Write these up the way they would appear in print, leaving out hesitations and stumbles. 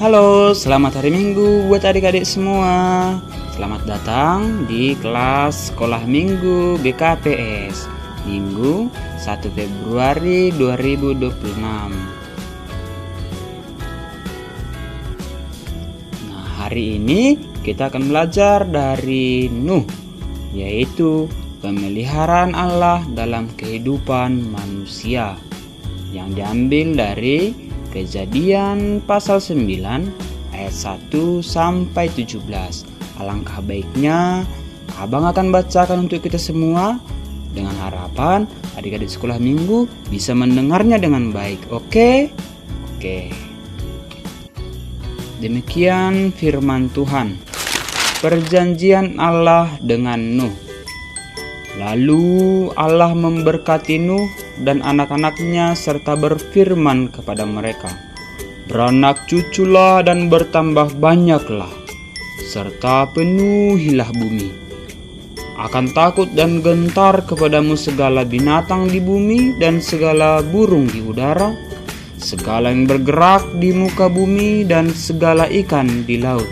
Halo, selamat hari Minggu buat adik-adik semua. Selamat datang di kelas Sekolah Minggu BKPS Minggu 1 Februari 2026. Nah, hari ini kita akan belajar dari Nuh, yaitu pemeliharaan Allah dalam kehidupan manusia, yang diambil dari Kejadian pasal 9 ayat 1 sampai 17. Alangkah baiknya Abang akan bacakan untuk kita semua dengan harapan adik-adik sekolah minggu bisa mendengarnya dengan baik. Oke? Demikian firman Tuhan. Perjanjian Allah dengan Nuh. Lalu Allah memberkati Nuh dan anak-anaknya serta berfirman kepada mereka, "Beranak cuculah dan bertambah banyaklah, serta penuhilah bumi. Akan takut dan gentar kepadamu segala binatang di bumi dan segala burung di udara, segala yang bergerak di muka bumi dan segala ikan di laut.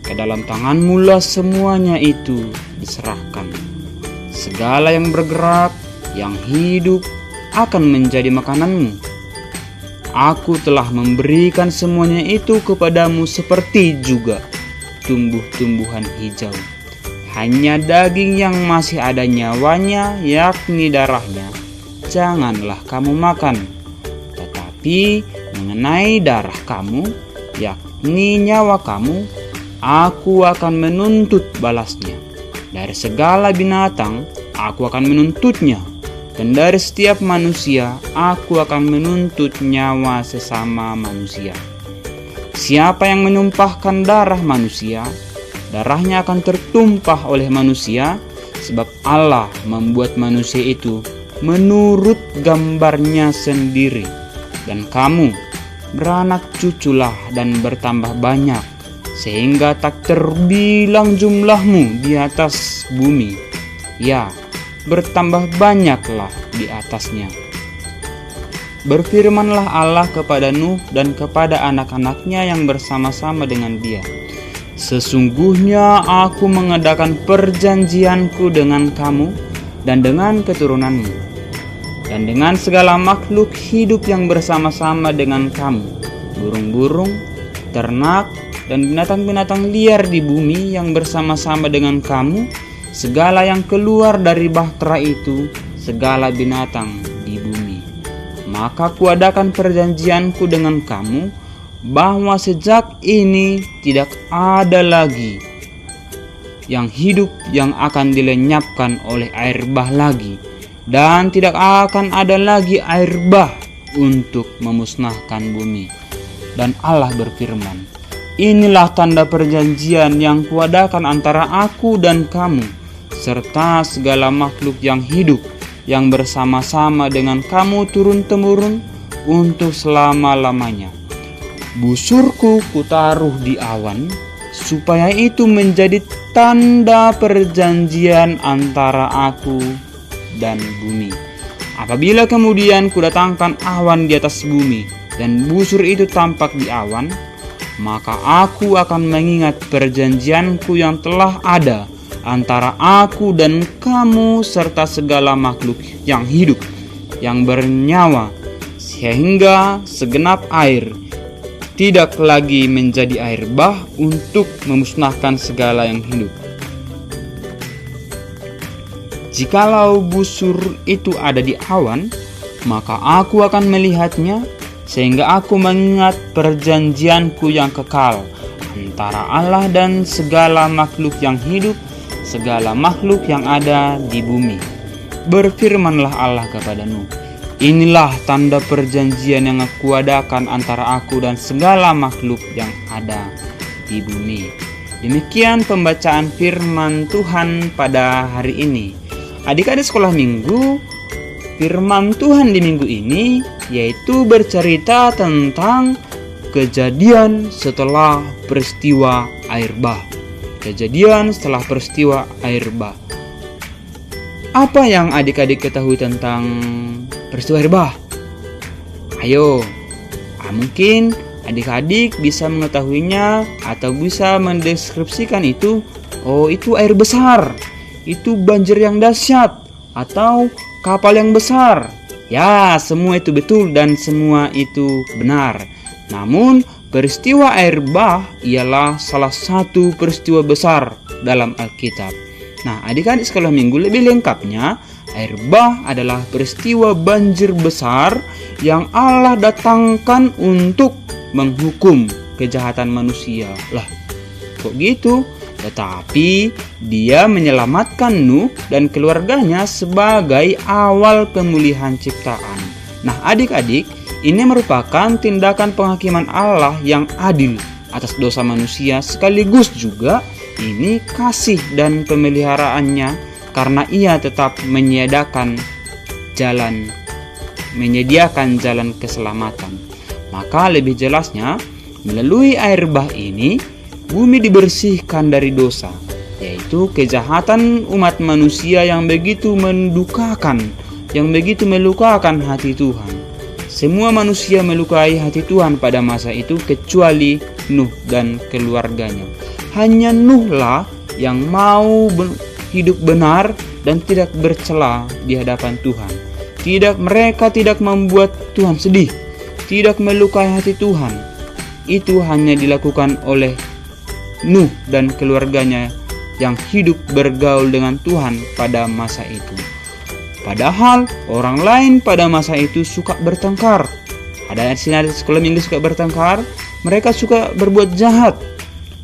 Ke dalam tanganmu lah semuanya itu diserahkan. Segala yang bergerak, yang hidup akan menjadi makananmu. Aku telah memberikan semuanya itu kepadamu seperti juga tumbuh-tumbuhan hijau. Hanya daging yang masih ada nyawanya, yakni darahnya, janganlah kamu makan. Tetapi mengenai darah kamu, yakni nyawa kamu, aku akan menuntut balasnya. Dari segala binatang, aku akan menuntutnya. Dan dari setiap manusia, aku akan menuntut nyawa sesama manusia. Siapa yang menumpahkan darah manusia, darahnya akan tertumpah oleh manusia, sebab Allah membuat manusia itu menurut gambarnya sendiri. Dan kamu beranak cuculah dan bertambah banyak, sehingga tak terbilang jumlahmu di atas bumi. Ya, bertambah banyaklah di atasnya." Berfirmanlah Allah kepada Nuh dan kepada anak-anaknya yang bersama-sama dengan dia, "Sesungguhnya aku mengadakan perjanjianku dengan kamu dan dengan keturunanmu, dan dengan segala makhluk hidup yang bersama-sama dengan kamu, burung-burung, ternak, dan binatang-binatang liar di bumi yang bersama-sama dengan kamu, segala yang keluar dari bahtera itu, segala binatang di bumi. Maka kuadakan perjanjianku dengan kamu, bahwa sejak ini tidak ada lagi yang hidup yang akan dilenyapkan oleh air bah lagi, dan tidak akan ada lagi air bah untuk memusnahkan bumi." Dan Allah berfirman, "Inilah tanda perjanjian yang kuadakan antara aku dan kamu, serta segala makhluk yang hidup yang bersama-sama dengan kamu turun-temurun untuk selama-lamanya. Busurku kutaruh di awan, supaya itu menjadi tanda perjanjian antara aku dan bumi. Apabila kemudian kudatangkan awan di atas bumi, dan busur itu tampak di awan, maka aku akan mengingat perjanjianku yang telah ada antara aku dan kamu serta segala makhluk yang hidup yang bernyawa, sehingga segenap air tidak lagi menjadi air bah untuk memusnahkan segala yang hidup. Jikalau busur itu ada di awan, maka aku akan melihatnya, sehingga aku mengingat perjanjianku yang kekal antara Allah dan segala makhluk yang hidup, segala makhluk yang ada di bumi." Berfirmanlah Allah kepada Nuh, "Inilah tanda perjanjian yang aku adakan antara aku dan segala makhluk yang ada di bumi." Demikian pembacaan firman Tuhan pada hari ini. Adik-adik sekolah minggu, firman Tuhan di minggu ini yaitu bercerita tentang kejadian setelah peristiwa air bah. Kejadian setelah peristiwa air bah. Apa yang adik-adik ketahui tentang peristiwa air bah? Ayo, mungkin Adik-adik bisa mengetahuinya atau bisa mendeskripsikan itu. Oh, itu air besar, itu banjir yang dahsyat, atau kapal yang besar. Ya, semua itu betul dan semua itu benar. Namun, peristiwa air bah ialah salah satu peristiwa besar dalam Alkitab. Nah, adik-adik sekolah minggu, lebih lengkapnya, air bah adalah peristiwa banjir besar yang Allah datangkan untuk menghukum kejahatan manusia. Lah, kok gitu? Tetapi dia menyelamatkan Nuh dan keluarganya sebagai awal pemulihan ciptaan. Nah, adik-adik, ini merupakan tindakan penghakiman Allah yang adil atas dosa manusia, sekaligus juga ini kasih dan pemeliharaannya karena ia tetap menyediakan jalan keselamatan. Maka lebih jelasnya, melalui air bah ini bumi dibersihkan dari dosa, yaitu kejahatan umat manusia yang begitu mendukakan, yang begitu melukakan hati Tuhan. Semua manusia melukai hati Tuhan pada masa itu kecuali Nuh dan keluarganya. Hanya Nuhlah yang mau hidup benar dan tidak bercela di hadapan Tuhan. Mereka tidak membuat Tuhan sedih, tidak melukai hati Tuhan. Itu hanya dilakukan oleh Nuh dan keluarganya yang hidup bergaul dengan Tuhan pada masa itu. Padahal orang lain pada masa itu suka bertengkar. Ada sekolah minggu suka bertengkar. Mereka suka berbuat jahat,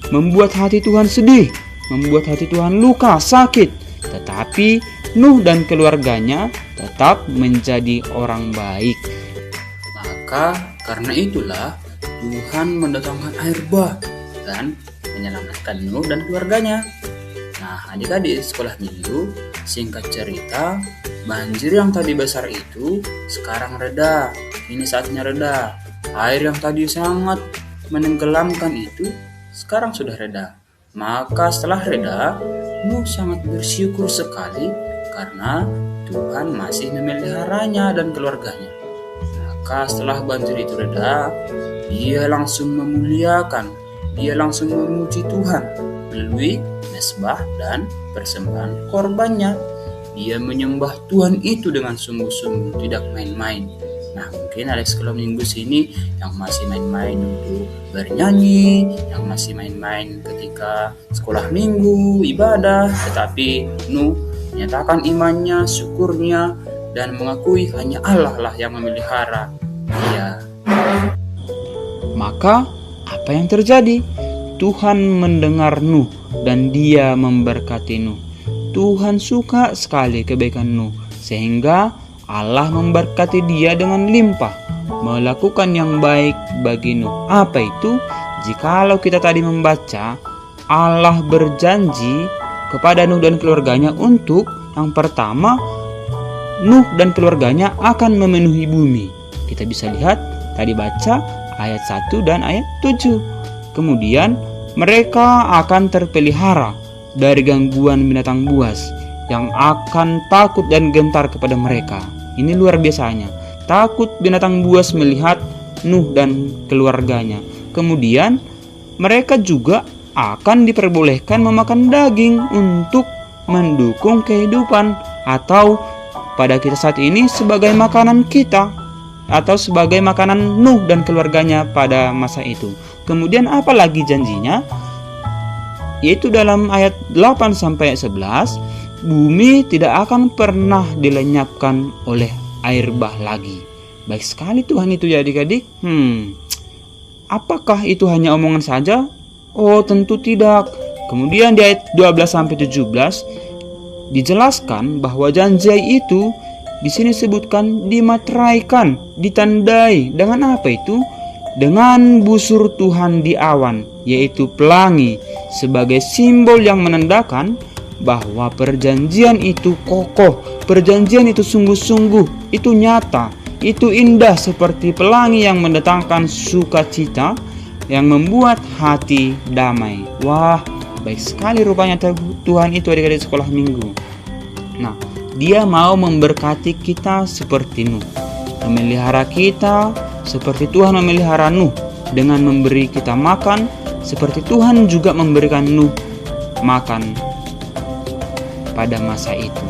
membuat hati Tuhan sedih, membuat hati Tuhan luka, sakit. Tetapi Nuh dan keluarganya tetap menjadi orang baik. Maka karena itulah Tuhan mendatangkan air bah dan menyelamatkan Nuh dan keluarganya. Nah, adik-adik sekolah minggu, singkat cerita, banjir yang tadi besar itu sekarang reda. Ini saatnya reda. Air yang tadi sangat menenggelamkan itu sekarang sudah reda. Maka setelah reda, Nuh sangat bersyukur sekali karena Tuhan masih memeliharanya dan keluarganya. Maka setelah banjir itu reda, dia langsung memuliakan, dia langsung memuji Tuhan melalui mesbah dan persembahan korbannya. Dia menyembah Tuhan itu dengan sungguh-sungguh, tidak main-main. Nah, mungkin ada sekolah minggu sini yang masih main-main untuk bernyanyi, yang masih main-main ketika sekolah minggu, ibadah. Tetapi Nuh menyatakan imannya, syukurnya, dan mengakui hanya Allah lah yang memelihara dia. Maka apa yang terjadi? Tuhan mendengar Nuh dan dia memberkati Nuh. Tuhan suka sekali kebaikan Nuh, sehingga Allah memberkati dia dengan limpah, melakukan yang baik bagi Nuh. Apa itu? Jikalau kita tadi membaca, Allah berjanji kepada Nuh dan keluarganya untuk yang pertama, Nuh dan keluarganya akan memenuhi bumi. Kita bisa lihat tadi baca ayat 1 dan ayat 7. Kemudian mereka akan terpelihara dari gangguan binatang buas yang akan takut dan gentar kepada mereka. Ini luar biasanya. Takut binatang buas melihat Nuh dan keluarganya. Kemudian mereka juga akan diperbolehkan memakan daging untuk mendukung kehidupan, atau pada kita saat ini sebagai makanan kita, atau sebagai makanan Nuh dan keluarganya pada masa itu. Kemudian apa lagi janjinya? Yaitu dalam ayat 8 sampai 11, bumi tidak akan pernah dilenyapkan oleh air bah lagi. Baik sekali Tuhan itu ya adik-adik. Apakah itu hanya omongan saja? Oh, tentu tidak. Kemudian di ayat 12 sampai 17 dijelaskan bahwa janji itu di sini sebutkan dimateraikan, ditandai dengan apa itu? Dengan busur Tuhan di awan, yaitu pelangi, sebagai simbol yang menandakan bahwa perjanjian itu kokoh, perjanjian itu sungguh-sungguh, itu nyata, itu indah seperti pelangi yang mendatangkan sukacita, yang membuat hati damai. Wah, baik sekali rupanya Tuhan itu adik-adik sekolah minggu. Nah, dia mau memberkati kita seperti Nuh, memelihara kita seperti Tuhan memelihara Nuh. dengan memberi kita makan, seperti Tuhan juga memberikan Nuh makan pada masa itu.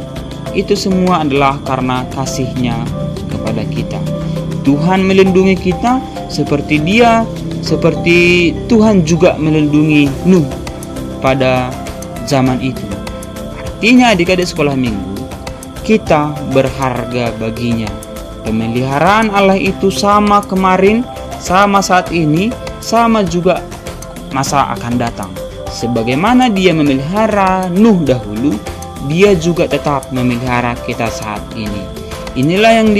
Itu semua adalah karena kasih-Nya kepada kita. Tuhan melindungi kita seperti Tuhan juga melindungi Nuh pada zaman itu. Artinya adik-adik sekolah minggu, kita berharga baginya. Pemeliharaan Allah itu sama kemarin, sama saat ini, sama juga masa akan datang. Sebagaimana Dia memelihara Nuh dahulu, Dia juga tetap memelihara kita saat ini. Inilah yang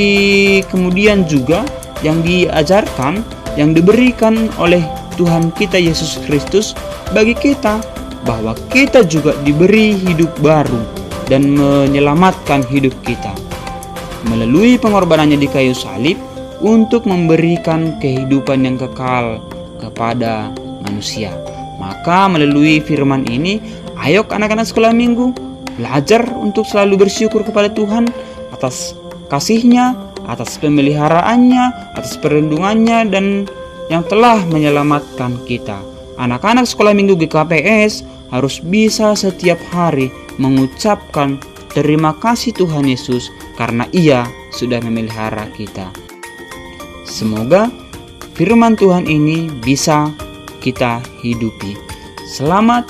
kemudian juga yang diajarkan, yang diberikan oleh Tuhan kita Yesus Kristus bagi kita, bahwa kita juga diberi hidup baru dan menyelamatkan hidup kita melalui pengorbanannya di kayu salib untuk memberikan kehidupan yang kekal kepada manusia. Maka melalui firman ini, ayo anak-anak sekolah minggu belajar untuk selalu bersyukur kepada Tuhan atas kasih-Nya, atas pemeliharaannya, atas perlindungannya, dan yang telah menyelamatkan kita. Anak-anak sekolah minggu GKPS harus bisa setiap hari mengucapkan terima kasih Tuhan Yesus karena Ia sudah memelihara kita. Semoga firman Tuhan ini bisa kita hidupi. Selamat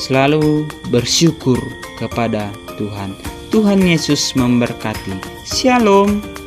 selalu bersyukur kepada Tuhan. Tuhan Yesus memberkati. Shalom.